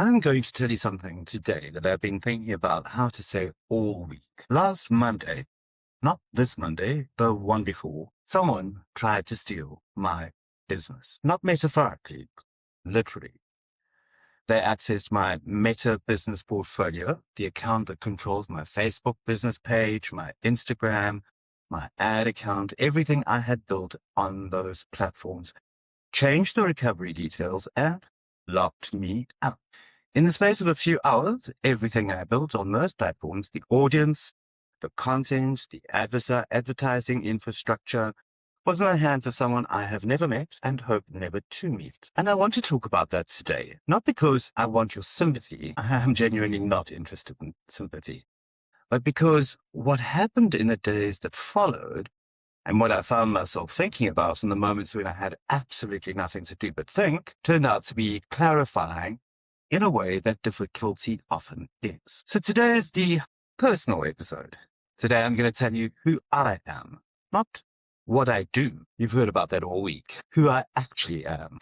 I'm going to tell you something today that I've been thinking about how to say all week. Last Monday, not this Monday, the one before, someone tried to steal my business. Not metaphorically, literally. They accessed my Meta business portfolio, the account that controls my Facebook business page, my Instagram, my ad account, everything I had built on those platforms, changed the recovery details, and locked me out. In the space of a few hours, everything I built on those platforms, the audience, the content, the advertising infrastructure, was in the hands of someone I have never met and hope never to meet. And I want to talk about that today, not because I want your sympathy. I am genuinely not interested in sympathy, but because what happened in the days that followed and what I found myself thinking about in the moments when I had absolutely nothing to do but think turned out to be clarifying in a way that difficulty often is. So today is the personal episode. Today I'm going to tell you who I am, not what I do. You've heard about that all week. Who I actually am.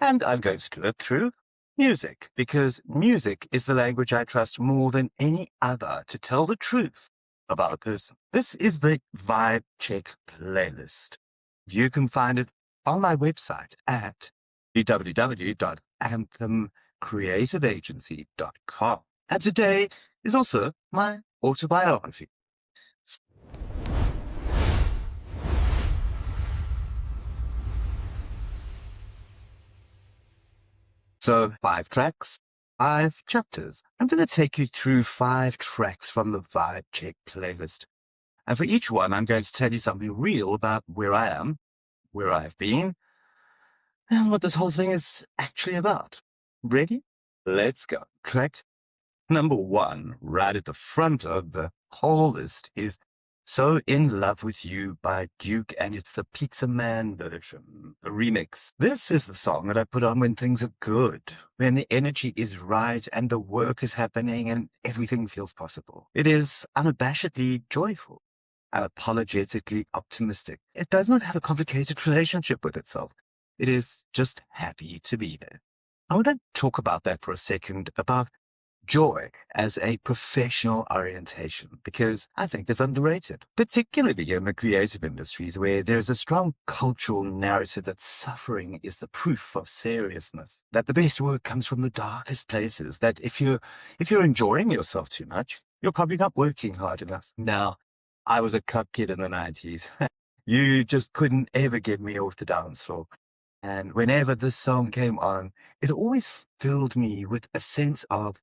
And I'm going to do it through music, because music is the language I trust more than any other to tell the truth about a person. This is the Vibe Check playlist. You can find it on my website at www.anthemcreativeagency.com. And today is also my autobiography. So 5 tracks, 5 chapters. I'm going to take you through 5 tracks from the Vibe Check playlist. And for each one, I'm going to tell you something real about where I am, where I've been, and what this whole thing is actually about. Ready? Let's go. Track number 1, right at the front of the whole list, is So In Love With You by Duke, and it's the Pizza Man version, the remix. This is the song that I put on when things are good, when the energy is right and the work is happening and everything feels possible. It is unabashedly joyful, unapologetically optimistic. It does not have a complicated relationship with itself. It is just happy to be there. I want to talk about that for a second, about joy as a professional orientation, because I think it's underrated, particularly in the creative industries where there's a strong cultural narrative that suffering is the proof of seriousness, that the best work comes from the darkest places, that if you're enjoying yourself too much, you're probably not working hard enough. Now, I was a club kid in the 90s. You just couldn't ever get me off the dance floor. And whenever this song came on, it always filled me with a sense of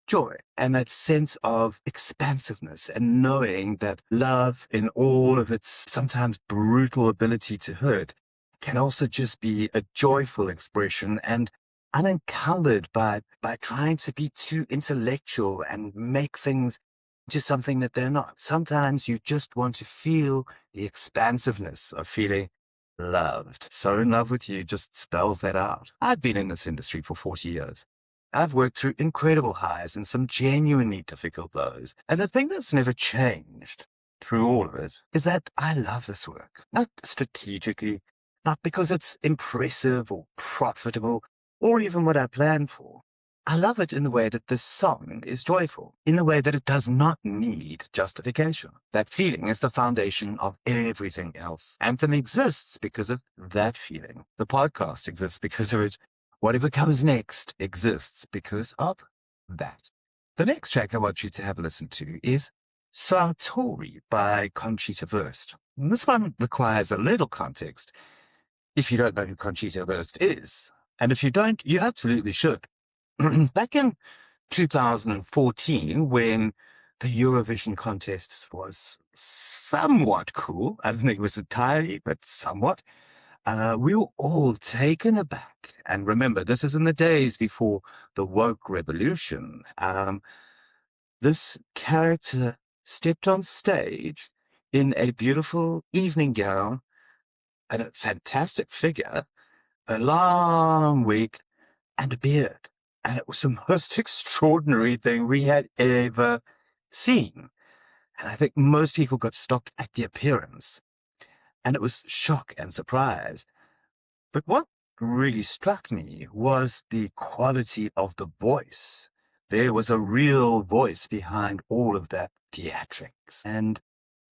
joy and that sense of expansiveness, and knowing that love, in all of its sometimes brutal ability to hurt, can also just be a joyful expression and unencumbered by trying to be too intellectual and make things into something that they're not. Sometimes you just want to feel the expansiveness of feeling loved. So In Love With You just spells that out. I've been in this industry for 40 years. I've worked through incredible highs and some genuinely difficult lows. And the thing that's never changed through all of it is that I love this work. Not strategically, not because it's impressive or profitable or even what I planned for. I love it in the way that this song is joyful, in the way that it does not need justification. That feeling is the foundation of everything else. Anthem exists because of that feeling. The podcast exists because of it. Whatever comes next exists because of that. The next track I want you to have a listen to is Sartori by Conchita Wurst. And this one requires a little context if you don't know who Conchita Wurst is. And if you don't, you absolutely should. Back in 2014, when the Eurovision contest was somewhat cool, I don't think it was entirely, but somewhat, we were all taken aback. And remember, this is in the days before the woke revolution. This character stepped on stage in a beautiful evening gown and a fantastic figure, a long wig, and a beard. And it was the most extraordinary thing we had ever seen. And I think most people got stopped at the appearance. And it was shock and surprise. But what really struck me was the quality of the voice. There was a real voice behind all of that theatrics. And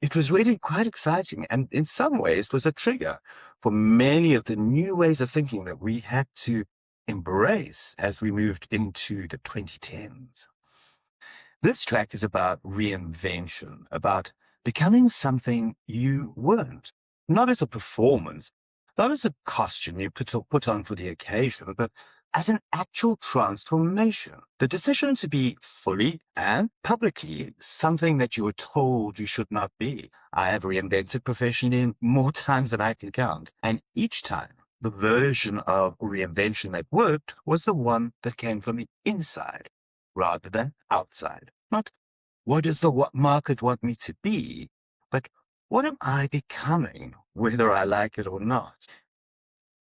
it was really quite exciting, and in some ways was a trigger for many of the new ways of thinking that we had to embrace as we moved into the 2010s. This track is about reinvention, about becoming something you weren't, not as a performance, not as a costume you put on for the occasion, but as an actual transformation. The decision to be fully and publicly something that you were told you should not be. I have reinvented professionally more times than I can count, and each time the version of reinvention that worked was the one that came from the inside rather than outside. Not what does the market want me to be, but what am I becoming, whether I like it or not?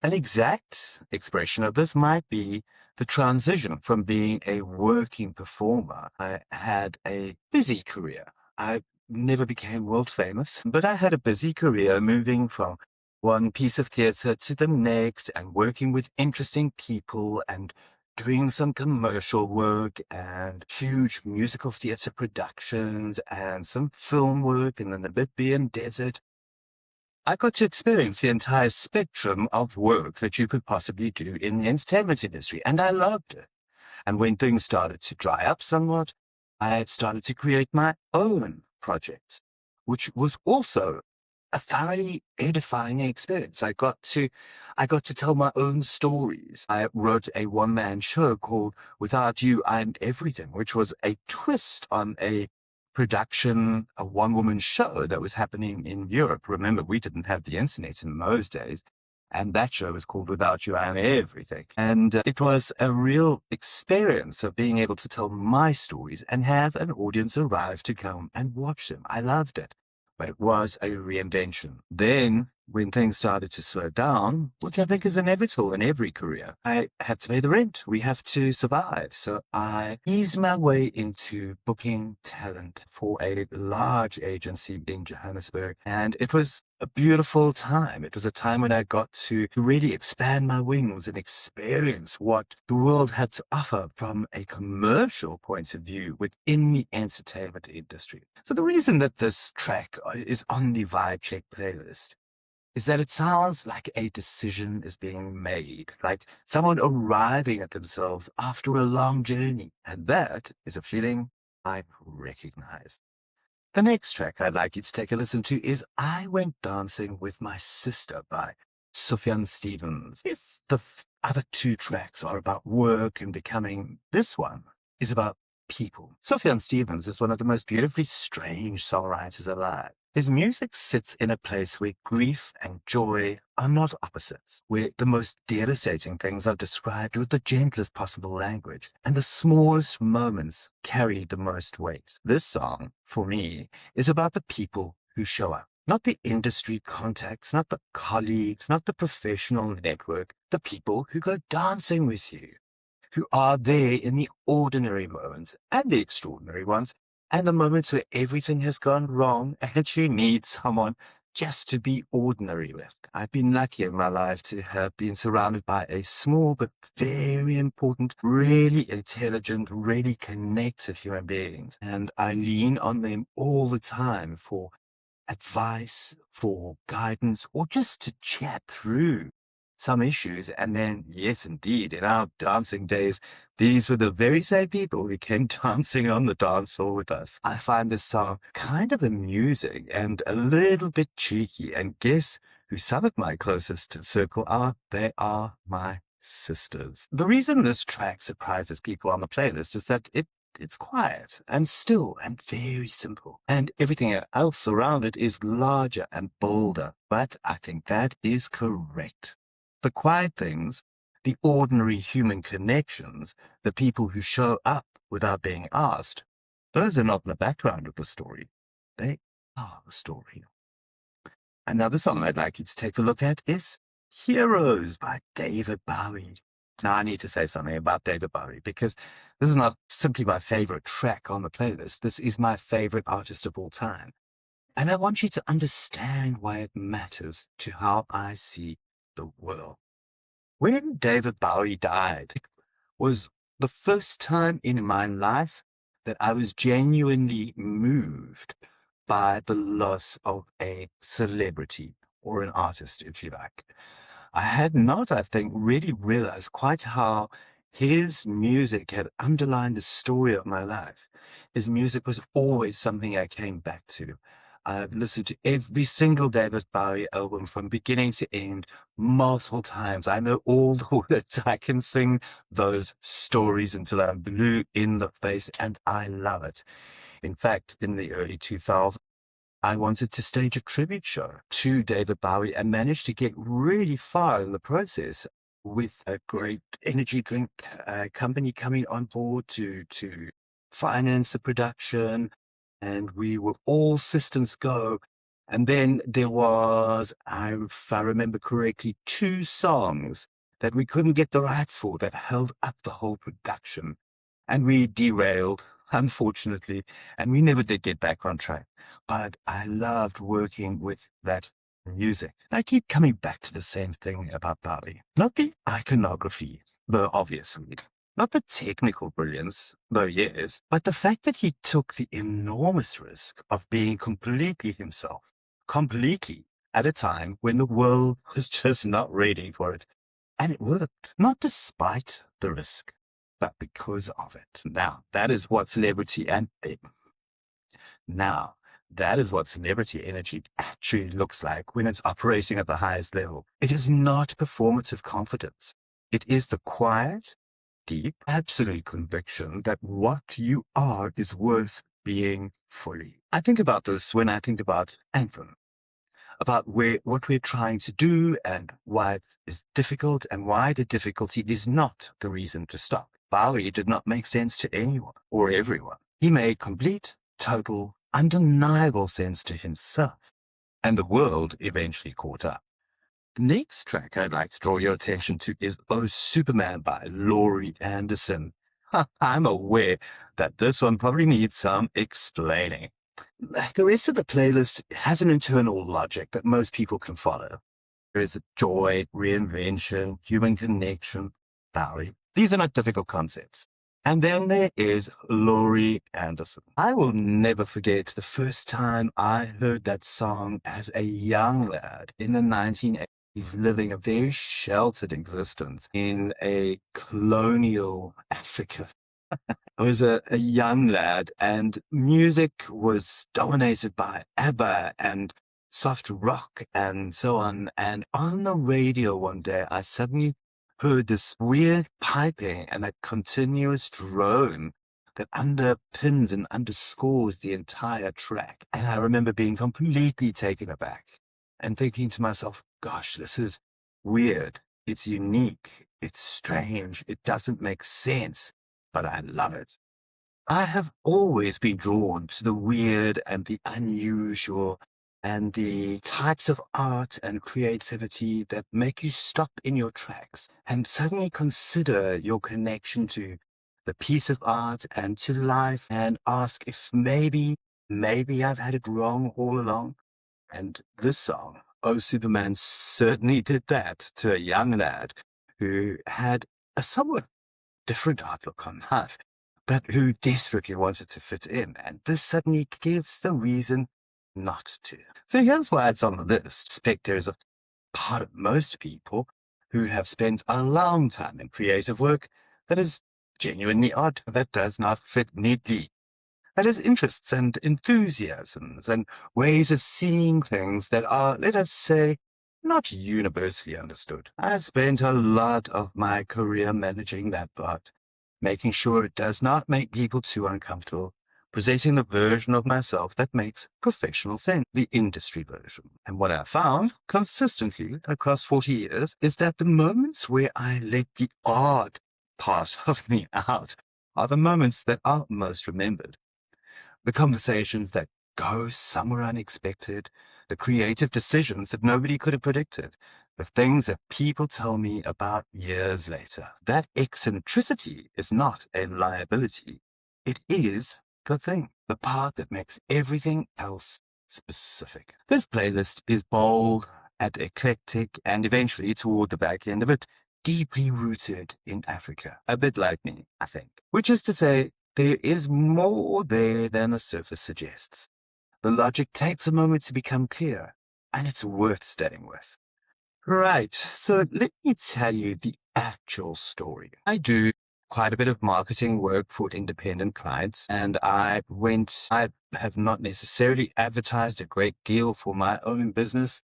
An exact expression of this might be the transition from being a working performer. I had a busy career. I never became world famous, but I had a busy career moving from one piece of theatre to the next and working with interesting people and doing some commercial work and huge musical theatre productions and some film work in the Namibian desert. I got to experience the entire spectrum of work that you could possibly do in the entertainment industry, and I loved it. And when things started to dry up somewhat, I had started to create my own projects, which was also a thoroughly edifying experience. I got to tell my own stories. I wrote a one-man show called Without You, I'm Everything, which was a twist on a production, a one-woman show that was happening in Europe. Remember, we didn't have the internet in those days. And that show was called Without You, I'm Everything. And it was a real experience of being able to tell my stories and have an audience arrive to come and watch them. I loved it. But it was a reinvention. Then, when things started to slow down, which I think is inevitable in every career, I had to pay the rent. We have to survive. So I eased my way into booking talent for a large agency in Johannesburg. And it was a beautiful time. It was a time when I got to really expand my wings and experience what the world had to offer from a commercial point of view within the entertainment industry. So the reason that this track is on the Vibe Check playlist is that it sounds like a decision is being made, like someone arriving at themselves after a long journey. And that is a feeling I recognize. The next track I'd like you to take a listen to is I Went Dancing with My Sister by Sufjan Stevens. If the other two tracks are about work and becoming, this one is about people. Sufjan Stevens is one of the most beautifully strange songwriters alive. His music sits in a place where grief and joy are not opposites, where the most devastating things are described with the gentlest possible language, and the smallest moments carry the most weight. This song, for me, is about the people who show up. Not the industry contacts, not the colleagues, not the professional network, the people who go dancing with you, who are there in the ordinary moments and the extraordinary ones, and the moments where everything has gone wrong and you need someone just to be ordinary with. I've been lucky in my life to have been surrounded by a small but very important, really intelligent, really connected human beings, and I lean on them all the time for advice, for guidance, or just to chat through some issues. And then, yes, indeed, in our dancing days, these were the very same people who came dancing on the dance floor with us. I find this song kind of amusing and a little bit cheeky. And guess who some of my closest circle are? They are my sisters. The reason this track surprises people on the playlist is that it's quiet and still and very simple, and everything else around it is larger and bolder. But I think that is correct. The quiet things, the ordinary human connections, the people who show up without being asked, those are not in the background of the story. They are the story. Another song I'd like you to take a look at is Heroes by David Bowie. Now, I need to say something about David Bowie because this is not simply my favorite track on the playlist. This is my favorite artist of all time. And I want you to understand why it matters to how I see the world. When David Bowie died, it was the first time in my life that I was genuinely moved by the loss of a celebrity or an artist, if you like. I had not, I think, really realized quite how his music had underlined the story of my life. His music was always something I came back to. I've listened to every single David Bowie album from beginning to end multiple times. I know all the words. I can sing those stories until I'm blue in the face, and I love it. In fact, in the early 2000s, I wanted to stage a tribute show to David Bowie and managed to get really far in the process with a great energy drink company coming on board to finance the production. And we were all systems go. And then there was, if I remember correctly, two songs that we couldn't get the rights for that held up the whole production. And we derailed, unfortunately, and we never did get back on track. But I loved working with that music. I keep coming back to the same thing about Bowie. Not the iconography, though obviously. Not the technical brilliance, though yes, but the fact that he took the enormous risk of being completely himself, completely, at a time when the world was just not ready for it. And it worked, not despite the risk, but because of it. Now, that is what celebrity energy actually looks like when it's operating at the highest level. It is not performative confidence. It is the quiet, deep, absolute conviction that what you are is worth being fully. I think about this when I think about Anthem, about what we're trying to do and why it is difficult and why the difficulty is not the reason to stop. Bowie did not make sense to anyone or everyone. He made complete, total, undeniable sense to himself, and the world eventually caught up. The next track I'd like to draw your attention to is Oh Superman by Laurie Anderson. I'm aware that this one probably needs some explaining. The rest of the playlist has an internal logic that most people can follow. There is a joy, reinvention, human connection, Bowie. These are not difficult concepts. And then there is Laurie Anderson. I will never forget the first time I heard that song as a young lad in the 1980s, living a very sheltered existence in a colonial Africa. I was a young lad, and music was dominated by ABBA and soft rock and so on. And on the radio one day, I suddenly heard this weird piping and that continuous drone that underpins and underscores the entire track. And I remember being completely taken aback and thinking to myself, gosh, this is weird. It's unique. It's strange. It doesn't make sense, but I love it. I have always been drawn to the weird and the unusual and the types of art and creativity that make you stop in your tracks and suddenly consider your connection to the piece of art and to life and ask if maybe I've had it wrong all along. And this song, Oh Superman, certainly did that to a young lad who had a somewhat different outlook on life, but who desperately wanted to fit in. And this suddenly gives the reason not to. So here's why it's on the list. Spectre is a part of most people who have spent a long time in creative work that is genuinely odd, that does not fit neatly, that has interests and enthusiasms and ways of seeing things that are, let us say, not universally understood. I spent a lot of my career managing that part, making sure it does not make people too uncomfortable, presenting the version of myself that makes professional sense, the industry version. And what I found consistently across 40 years is that the moments where I let the odd part of me out are the moments that are most remembered. The conversations that go somewhere unexpected, the creative decisions that nobody could have predicted, the things that people tell me about years later. That eccentricity is not a liability. It is the thing, the part that makes everything else specific. This playlist is bold and eclectic, and eventually, toward the back end of it, deeply rooted in Africa, a bit like me, I think. Which is to say, there is more there than the surface suggests. The logic takes a moment to become clear, and it's worth staying with. Right, so let me tell you the actual story. I do quite a bit of marketing work for independent clients, and I have not necessarily advertised a great deal for my own business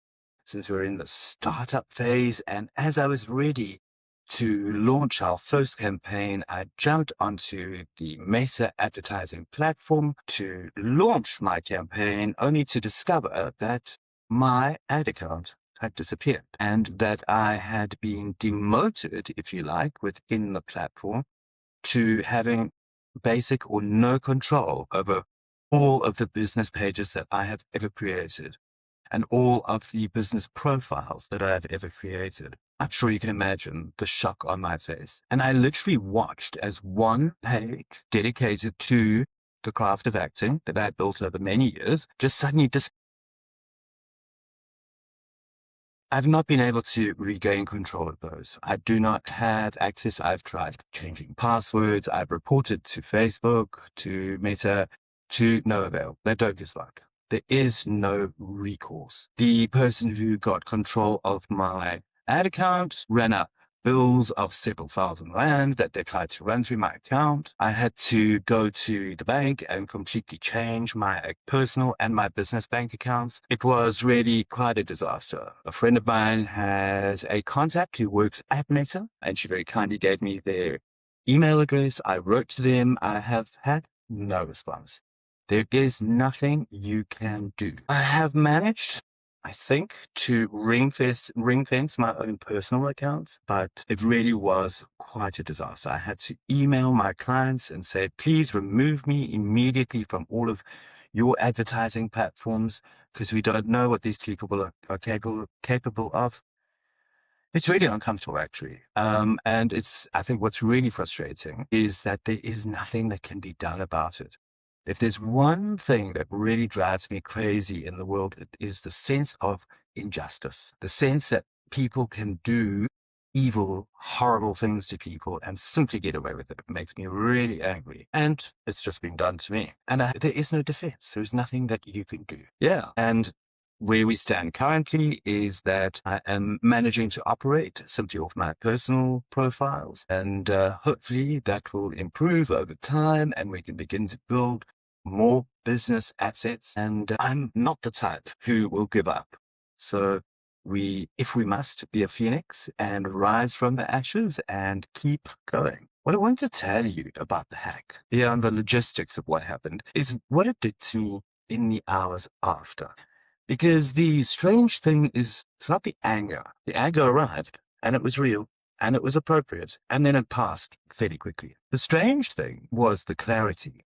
since we're in the startup phase. And as I was ready to launch our first campaign, I jumped onto the Meta advertising platform to launch my campaign, only to discover that my ad account had disappeared and that I had been demoted, if you like, within the platform to having basic or no control over all of the business pages that I have ever created and all of the business profiles that I have ever created. I'm sure you can imagine the shock on my face. And I literally watched as one page dedicated to the craft of acting that I had built over many years just suddenly disappeared. I've not been able to regain control of those. I do not have access. I've tried changing passwords. I've reported to Facebook, to Meta, to no avail. They don't dislike. There is no recourse. The person who got control of my ad account ran up bills of several thousand rand that they tried to run through my account. I had to go to the bank and completely change my personal and my business bank accounts. It was really quite a disaster. A friend of mine has a contact who works at Meta, and she very kindly gave me their email address. I wrote to them. I have had no response. There is nothing you can do. I have managed, I think, to ring fence my own personal accounts, but it really was quite a disaster. I had to email my clients and say, please remove me immediately from all of your advertising platforms because we don't know what these people are capable of. It's really uncomfortable, actually. And I think what's really frustrating is that there is nothing that can be done about it. If there's one thing that really drives me crazy in the world, it is the sense of injustice, the sense that people can do evil, horrible things to people and simply get away with it. It makes me really angry. And it's just been done to me. And there is no defense. There's nothing that you can do. Yeah. And where we stand currently is that I am managing to operate simply off my personal profiles, and hopefully that will improve over time and we can begin to build more business assets. And I'm not the type who will give up. So if we must, be a phoenix and rise from the ashes and keep going. What I want to tell you about the hack, beyond the logistics of what happened, is what it did to me in the hours after. Because the strange thing is, it's not the anger. The anger arrived, and it was real, and it was appropriate, and then it passed fairly quickly. The strange thing was the clarity.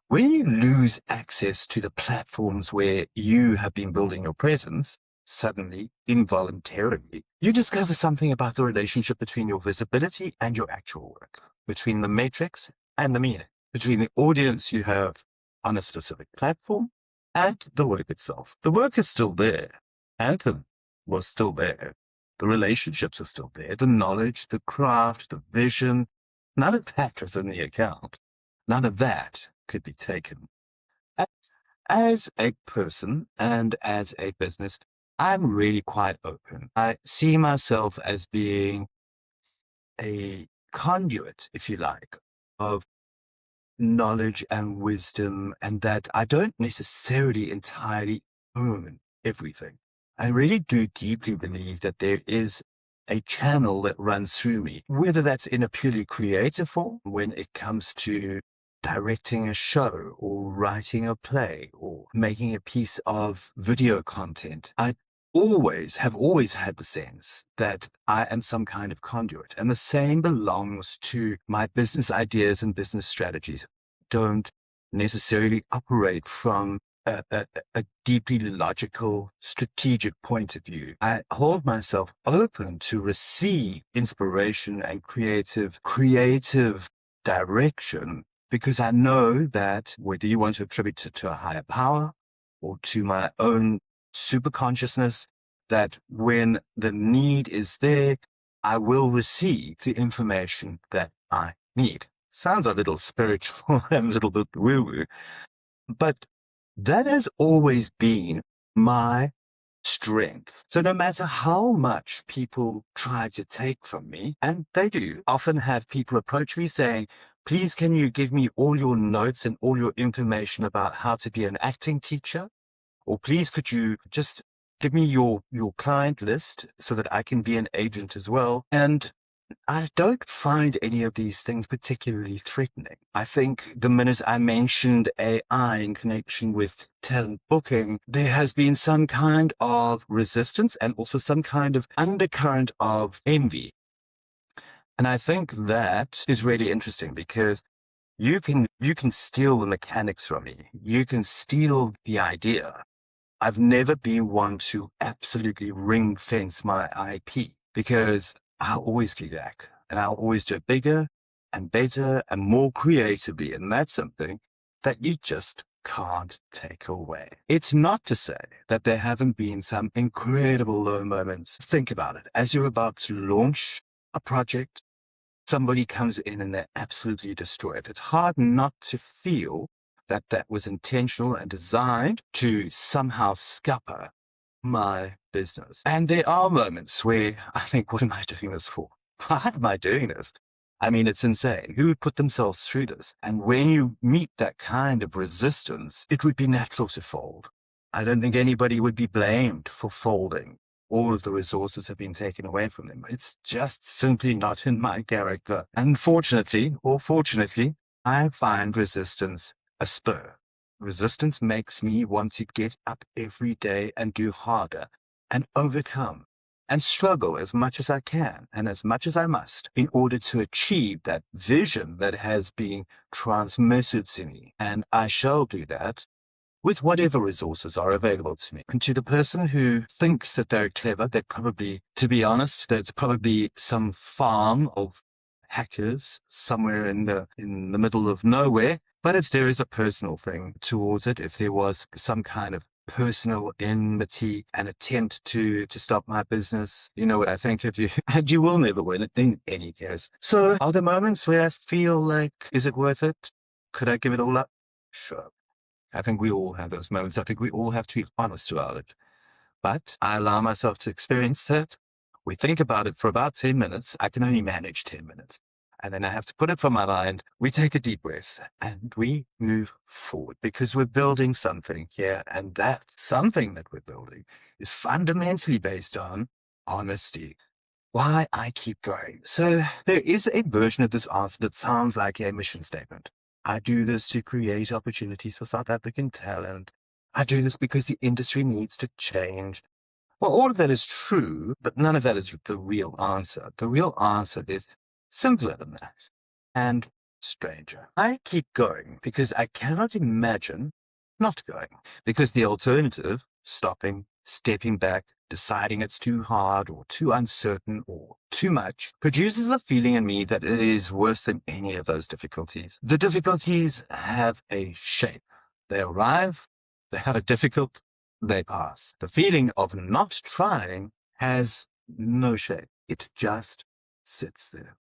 When you lose access to the platforms where you have been building your presence, suddenly, involuntarily, you discover something about the relationship between your visibility and your actual work, between the matrix and the meaning, between the audience you have on a specific platform and the work itself. The work is still there. Anthem was still there. The relationships are still there. The knowledge, the craft, the vision, none of that was in the account. None of that could be taken. As a person and as a business, I'm really quite open. I see myself as being a conduit, if you like, of knowledge and wisdom, and that I don't necessarily entirely own everything. I really do deeply believe that there is a channel that runs through me, whether that's in a purely creative form when it comes to directing a show or writing a play or making a piece of video content. I have always had the sense that I am some kind of conduit, and the same belongs to my business ideas and business strategies. Don't necessarily operate from a deeply logical, strategic point of view. I hold myself open to receive inspiration and creative direction, because I know that whether you want to attribute it to a higher power or to my own super consciousness, that when the need is there, I will receive the information that I need. Sounds a little spiritual and a little bit woo-woo, but that has always been my strength. So no matter how much people try to take from me, and they do often have people approach me saying, please, can you give me all your notes and all your information about how to be an acting teacher? Or please, could you just give me your client list so that I can be an agent as well? And I don't find any of these things particularly threatening. I think the minute I mentioned AI in connection with talent booking, there has been some kind of resistance and also some kind of undercurrent of envy. And I think that is really interesting because you can steal the mechanics from me. You can steal the idea. I've never been one to absolutely ring fence my IP because I'll always be back and I'll always do it bigger and better and more creatively. And that's something that you just can't take away. It's not to say that there haven't been some incredible low moments. Think about it. As you're about to launch a project, somebody comes in and they absolutely destroy it. It's hard not to feel that that was intentional and designed to somehow scupper my business. And there are moments where I think, what am I doing this for? Why am I doing this? I mean, it's insane. Who would put themselves through this? And when you meet that kind of resistance, it would be natural to fold. I don't think anybody would be blamed for folding. All of the resources have been taken away from them. It's just simply not in my character. Unfortunately, or fortunately, I find resistance a spur. Resistance makes me want to get up every day and do harder and overcome and struggle as much as I can and as much as I must in order to achieve that vision that has been transmitted to me. And I shall do that with whatever resources are available to me. And to the person who thinks that they're clever, they're probably, to be honest, there's probably some farm of hackers somewhere in the middle of nowhere. But if there is a personal thing towards it, if there was some kind of personal enmity, an attempt to stop my business, you know what I think of you, and you will never win it in any case. So are there moments where I feel like, is it worth it? Could I give it all up? Sure. I think we all have those moments. I think we all have to be honest about it. But I allow myself to experience that. We think about it for about 10 minutes. I can only manage 10 minutes. And then I have to put it from my mind. We take a deep breath and we move forward because we're building something here. And that something that we're building is fundamentally based on honesty. Why I keep going. So there is a version of this answer that sounds like a mission statement. I do this to create opportunities for South African talent. I do this because the industry needs to change. Well, all of that is true, but none of that is the real answer. The real answer is simpler than that and stranger. I keep going because I cannot imagine not going, because the alternative, stopping, stepping back, deciding it's too hard or too uncertain or too much, produces a feeling in me that it is worse than any of those difficulties. The difficulties have a shape. They arrive, they have a difficult, they pass. The feeling of not trying has no shape. It just sits there.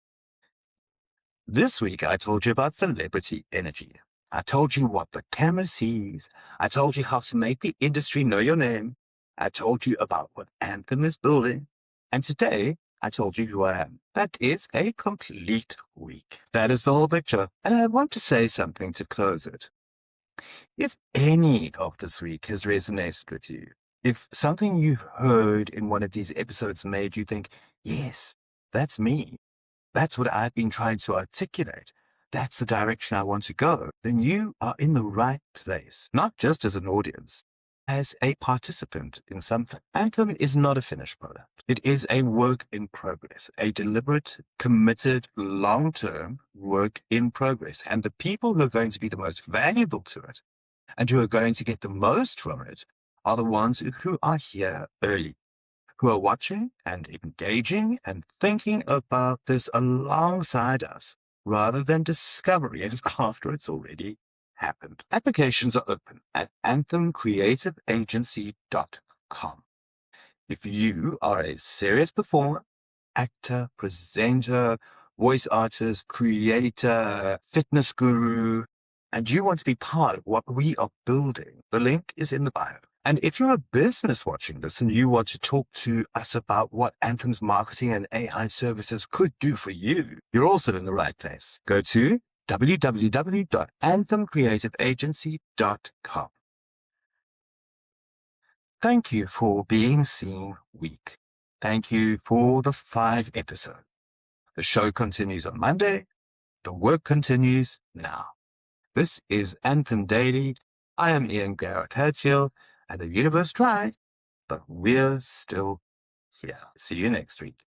This week, I told you about celebrity energy. I told you what the camera sees. I told you how to make the industry know your name. I told you about what Anthem is building. And today, I told you who I am. That is a complete week. That is the whole picture. And I want to say something to close it. If any of this week has resonated with you, if something you heard in one of these episodes made you think, yes, that's me, that's what I've been trying to articulate, that's the direction I want to go, then you are in the right place, not just as an audience, as a participant in something. Anthem is not a finished product. It is a work in progress, a deliberate, committed, long-term work in progress. And the people who are going to be the most valuable to it and who are going to get the most from it are the ones who are here early, who are watching and engaging and thinking about this alongside us rather than discovering it after it's already happened. Applications are open at anthemcreativeagency.com. If you are a serious performer, actor, presenter, voice artist, creator, fitness guru, and you want to be part of what we are building, the link is in the bio. And if you're a business watching this and you want to talk to us about what Anthem's marketing and AI services could do for you, you're also in the right place. Go to www.anthemcreativeagency.com. Thank you for being seen week. Thank you for the 5 episodes. The show continues on Monday. The work continues now. This is Anthem Daily. I am Ian Gareth Hadfield, and the universe tried, but we're still here. See you next week.